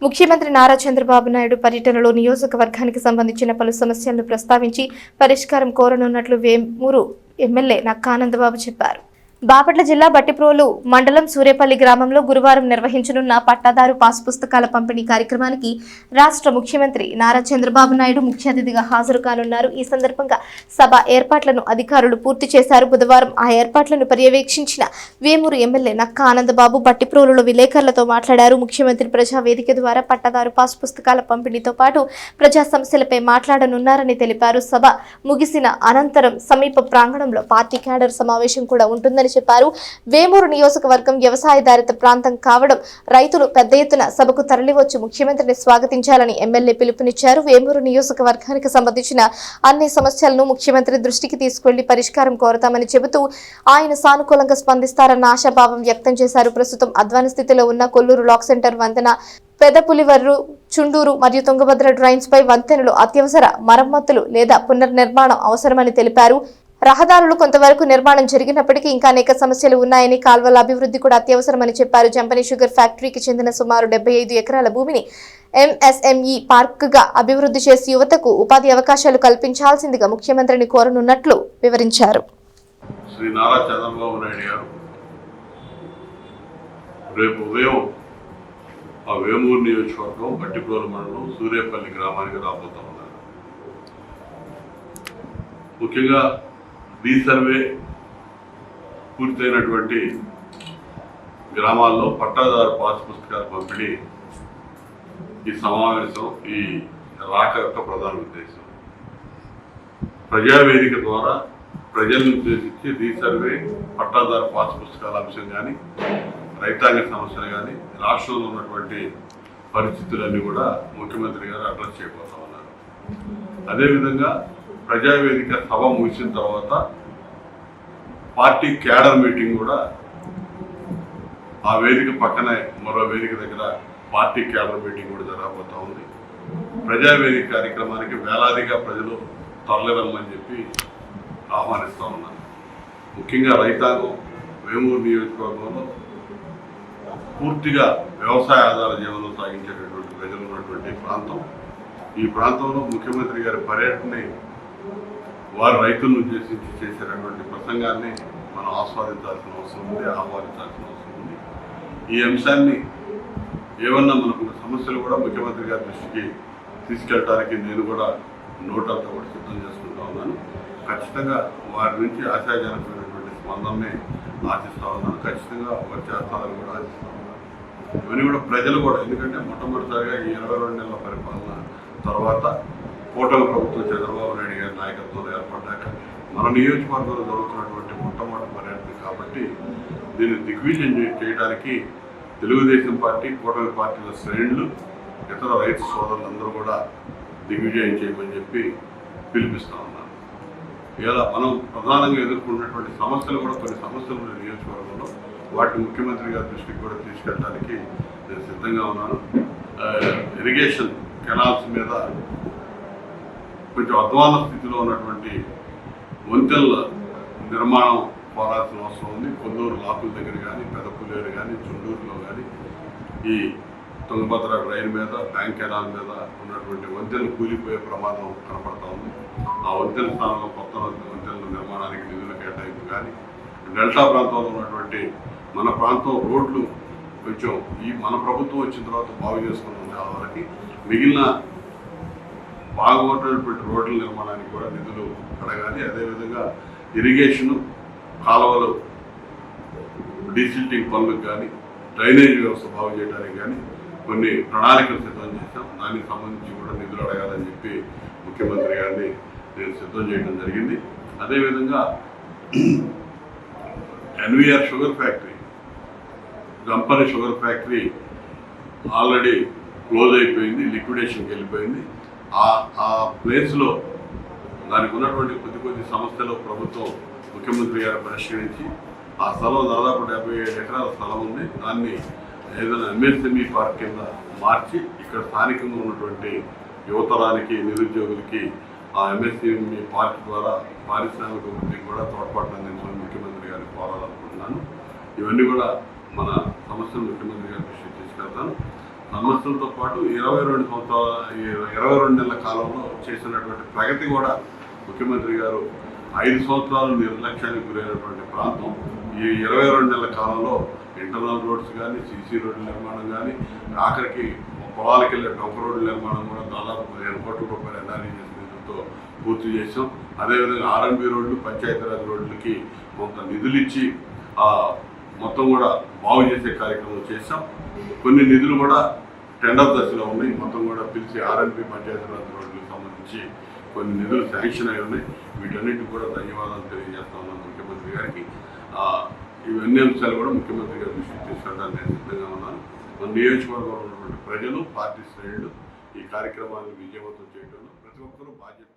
ముఖ్యమంత్రి నారా చంద్రబాబు నాయుడు పర్యటనలో నియోజకవర్గానికి సంబంధించిన పలు సమస్యలను ప్రస్తావించి పరిష్కారం కోరనున్నట్లు వేమూరు ఎమ్మెల్యే నక్కా ఆనందబాబు చెప్పారు. బాపట్ల జిల్లా బట్టిప్రోలు మండలం సూరేపల్లి గ్రామంలో గురువారం నిర్వహించనున్న పట్టాదారు పాస్ పుస్తకాల పంపిణీ కార్యక్రమానికి రాష్ట్ర ముఖ్యమంత్రి నారా చంద్రబాబు నాయుడు ముఖ్య అతిథిగా హాజరు కానున్నారు. ఈ సందర్భంగా సభ ఏర్పాట్లను అధికారులు పూర్తి చేశారు. బుధవారం ఆ ఏర్పాట్లను పర్యవేక్షించిన వేమూరు ఎమ్మెల్యే నక్కా ఆనందబాబు బట్టిప్రోలులో విలేకరులతో మాట్లాడారు. ముఖ్యమంత్రి ప్రజా వేదిక ద్వారా పట్టాదారు పాస్ పుస్తకాల పంపిణీతో పాటు ప్రజా సమస్యలపై మాట్లాడనున్నారని తెలిపారు. సభ ముగిసిన అనంతరం సమీప ప్రాంగణంలో పార్టీ క్యాడర్ సమావేశం కూడా ఉంటుందని చెప్పారు. వేమూరు నియోజకవర్గం వ్యవసాయధారిత ప్రాంతం కావడం రైతులు పెద్ద ఎత్తున సభకు తరలివచ్చి ముఖ్యమంత్రిని స్వాగతించాలని ఎమ్మెల్యే పిలుపునిచ్చారు. వేమూరు నియోజకవర్గానికి సంబంధించిన అన్ని సమస్యలను ముఖ్యమంత్రి దృష్టికి తీసుకెళ్లి పరిష్కారం కోరతామని చెబుతూ ఆయన సానుకూలంగా స్పందిస్తారన్న ఆశాభావం వ్యక్తం చేశారు. ప్రస్తుతం అధ్వాన స్థితిలో ఉన్న కొల్లూరు లాక్ సెంటర్ వంతెన, పెదపులివర్రు, చుండూరు మరియు తుంగభద్ర డ్రైన్స్ పై వంతెనలు అత్యవసర మరమ్మతులు లేదా పునర్నిర్మాణం అవసరమని తెలిపారు. రహదారులు కొంతవరకు నిర్మాణం జరిగినప్పటికీ ఇంకా అనేక సమస్యలు ఉన్నాయని, కాల్వల అభివృద్ధి కూడా అత్యవసరమని చెప్పారు. జంపని షుగర్ ఫ్యాక్టరీకి చెందిన సుమారు 75 ఎకరాల భూమిని ఎంఎస్ఎంఈ పార్కుగా అభివృద్ధి చేసి యువతకు ఉపాధి అవకాశాలు కల్పించాల్సిందిగా ముఖ్యమంత్రిని కోరనున్నట్లు వివరించారు. శ్రీ నారా చంద్రబాబు నాయుడు గారు రేపు ఉదయం ఆ వేమూరు నియోజకవర్గం బట్టిప్రోలు మండలం సూరేపల్లి గ్రామానికి రాబోతా ఉన్నారు. ముఖ్యంగా రీసర్వే పూర్తయినటువంటి గ్రామాల్లో పట్టాదారు పాస్ పుస్తకాల పంపిణీ ఈ సమావేశం, ఈ రాక యొక్క ప్రధాన ఉద్దేశం. ప్రజావేదిక ద్వారా ప్రజలను ఉద్దేశించి రీసర్వే, పట్టాదారు పాస్ పుస్తకాల అంశం కానీ, రైతాంగ సమస్యలు కానీ, రాష్ట్రంలో ఉన్నటువంటి పరిస్థితులన్నీ కూడా ముఖ్యమంత్రి గారు అడ్రస్ చేయబోతా ఉన్నారు. అదేవిధంగా ప్రజావేదిక సభ ముగిసిన తర్వాత పార్టీ క్యాడర్ మీటింగ్ కూడా ఆ వేదిక పక్కనే మరో వేదిక దగ్గర పార్టీ క్యాడర్ మీటింగ్ కూడా జరగబోతా ఉంది. ప్రజావేదిక కార్యక్రమానికి వేలాదిగా ప్రజలు తరలిరమ్మని చెప్పి ఆహ్వానిస్తూ ఉన్నారు. ముఖ్యంగా రైతాంగం వేమూరు నియోజకవర్గంలో పూర్తిగా వ్యవసాయ ఆధార జీవనం సాగించేటటువంటి ప్రజలు ఉన్నటువంటి ప్రాంతం. ఈ ప్రాంతంలో ముఖ్యమంత్రి గారి పర్యటనని, వారు రైతులను ఉద్దేశించి చేసేటటువంటి ప్రసంగాన్ని మనం ఆస్వాదించాల్సిన అవసరం ఉంది, ఆహ్వానించాల్సిన అవసరం ఉంది. ఈ అంశాన్ని ఏమన్నా మనకు సమస్యలు కూడా ముఖ్యమంత్రి గారి దృష్టికి తీసుకెళ్ళడానికి నేను కూడా నోటంతా కూడా సిద్ధం చేసుకుంటా ఉన్నాను. ఖచ్చితంగా వారి నుంచి ఆశాజనకమైనటువంటి స్పందనని ఆశిస్తూ ఉన్నాను. ఖచ్చితంగా వారి చేస్తారని కూడా ఆశిస్తూ ఉన్నాను. ఇవన్నీ కూడా ప్రజలు కూడా, ఎందుకంటే మొట్టమొదటిసారిగా ఈ 22 నెలల పరిపాలన తర్వాత కూటమి ప్రభుత్వం చంద్రబాబు నాయుడు గారి నాయకత్వంలో ఏర్పడ్డాక మన నియోజకవర్గంలో జరుగుతున్నటువంటి మొట్టమొదటి పర్యటన కాబట్టి దీన్ని దిగ్విజయం చేయడానికి తెలుగుదేశం పార్టీ, కూటమి పార్టీల శ్రేణులు, ఇతర రైతు సోదరులందరూ కూడా దిగ్విజయం చేయమని చెప్పి పిలిపిస్తూ ఉన్నాను. ఇలా మనం ప్రధానంగా ఎదుర్కొన్నటువంటి సమస్యలు కూడా, కొన్ని సమస్యలు ఉన్న నియోజకవర్గంలో వాటిని ముఖ్యమంత్రి గారి దృష్టికి కూడా తీసుకెళ్ళడానికి నేను సిద్ధంగా ఉన్నాను. ఇరిగేషన్ కెనాల్స్ మీద కొంచెం అధ్వాన స్థితిలో ఉన్నటువంటి వంతెనల నిర్మాణం కోరాల్సిన అవసరం ఉంది. కొల్లూరు లాకుల దగ్గర కానీ, పెదపులేరు కానీ, చుండూరులో కానీ, ఈ తుంగభద్ర రైలు మీద, బ్యాంక్ కెనాల్ మీద ఉన్నటువంటి వంతెనలు కూలిపోయే ప్రమాదం కనపడతా ఉంది. ఆ వంతెన స్థానంలో కొత్త వంతెనల నిర్మాణానికి నిధులు కేటాయింపు కానీ, డెల్టా ప్రాంతంలో ఉన్నటువంటి మన ప్రాంతం రోడ్లు కొంచెం ఈ మన ప్రభుత్వం వచ్చిన తర్వాత బాగు చేసుకున్న చాలా వరకు మిగిలిన బాగున్నటువంటి రోడ్ల నిర్మాణానికి కూడా నిధులు అడగాలి. అదేవిధంగా ఇరిగేషను, కాలువలు, డీసిల్టింగ్ పనులకు కానీ, డ్రైనేజ్ వ్యవస్థ బాగు చేయడానికి కానీ కొన్ని ప్రణాళికలు సిద్ధం చేశాం. దానికి సంబంధించి కూడా నిధులు అడగాలని చెప్పి ముఖ్యమంత్రి గారిని నేను సిద్ధం చేయడం జరిగింది. అదేవిధంగా NVR sugar factory, Jampani sugar factory already close అయిపోయింది, లిక్విడేషన్కి వెళ్ళిపోయింది. ఆ ప్లేస్లో దానికి ఉన్నటువంటి కొద్ది సమస్యలు ప్రభుత్వం, ముఖ్యమంత్రి గారు పరిష్కరించి ఆ స్థలం దాదాపు 77 ఎకరాల స్థలం ఉంది. దాన్ని ఏదైనా ఎంఎస్ఎంఈ పార్క్ కింద మార్చి ఇక్కడ స్థానికంగా ఉన్నటువంటి యువతరానికి, నిరుద్యోగులకి ఆ ఎంఎస్ఎంఈ పార్క్ ద్వారా పారిశ్రామిక అభివృద్ధికి కూడా తోడ్పాటు అందించమని ముఖ్యమంత్రి గారిని కోరాలనుకుంటున్నాను. ఇవన్నీ కూడా మన సమస్యలు ముఖ్యమంత్రి గారి దృష్టికి తీసుకెళ్తాను. సమస్యలతో పాటు 22 నెలల కాలంలో చేసినటువంటి ప్రగతి కూడా ముఖ్యమంత్రి గారు 5 సంవత్సరాలు నిర్లక్ష్యానికి గురైనటువంటి ప్రాంతం ఈ 22 నెలల కాలంలో ఇంటర్నల్ రోడ్స్ కానీ, సీసీ రోడ్ల నిర్మాణం కానీ, ఆఖరికి పొలాలకు వెళ్ళే డొంక రోడ్ల నిర్మాణం కూడా దాదాపు 15 కోట్ల రూపాయల ఎన్ఆర్ఈజీఎస్ నిధులతో పూర్తి చేసాం. అదేవిధంగా ఆర్ఎన్బి రోడ్లు, పంచాయతీరాజ్ రోడ్లకి కొంత నిధులు ఇచ్చి మొత్తం కూడా బాగు చేసే కార్యక్రమం చేసాం. కొన్ని నిధులు కూడా టెండర్ దశలో ఉన్నాయి. మొత్తం కూడా పిలిచి ఆర్ఎన్బి పంచాయతీరాజ్ రోడ్లకు సంబంధించి కొన్ని నిధులు శాంక్షన్ అయి ఉన్నాయి. వీటన్నిటికి కూడా ధన్యవాదాలు తెలియజేస్తా ఉన్నాను ముఖ్యమంత్రి గారికి. ఇవన్నీ అంశాలు కూడా ముఖ్యమంత్రి గారి దృష్టికి తీసుకెళ్ళడానికి నేను సిద్ధంగా ఉన్నాను. మన నియోజకవర్గంలో ఉన్నటువంటి ప్రజలు, పార్టీ శ్రేణులు ఈ కార్యక్రమాన్ని విజయవంతం చేయడంలో ప్రతి ఒక్కరూ బాధ్యత